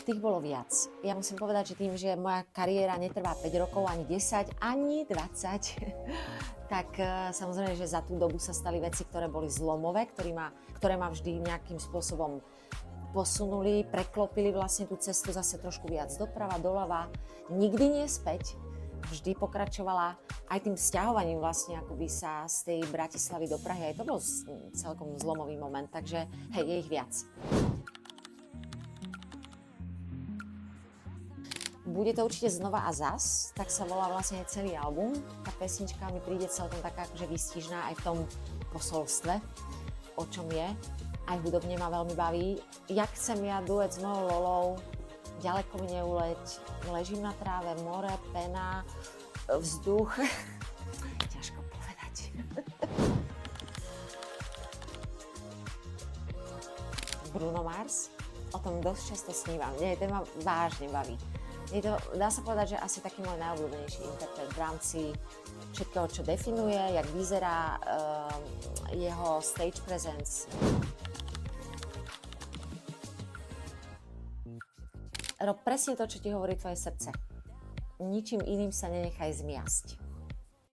Tých bolo viac. Ja musím povedať, že tým, že moja kariéra netrvá 5 rokov, ani 10, ani 20, tak samozrejme, že za tú dobu sa stali veci, ktoré boli zlomové, ktoré ma vždy nejakým spôsobom posunuli, preklopili vlastne tú cestu zase trošku viac doprava, doľava. Nikdy nie späť. Vždy pokračovala aj tým sťahovaním vlastne akoby sa z tej Bratislavy do Prahy. Aj to bol celkom zlomový moment, takže hej, je ich viac. Bude to určite Znova a zas, tak sa volá vlastne celý album. Tá pesnička mi príde celkom taká akože výstižná aj v tom posolstve, o čom je. Aj hudobne ma veľmi baví. Jak chcem ja duet s mojou Lolou, ďaleko mi neuleť, ležím na tráve, more, pena, vzduch. Ťažko povedať. Bruno Mars, o tom dosť často snívam. Nie, ten ma vážne baví. Je to, dá sa povedať, že asi taký môj najobľúbenejší interpret v rámci všetkého, čo definuje, jak vyzerá jeho stage presence. Rob presne to, čo ti hovorí tvoje srdce. Ničím iným sa nenechaj zmiasť.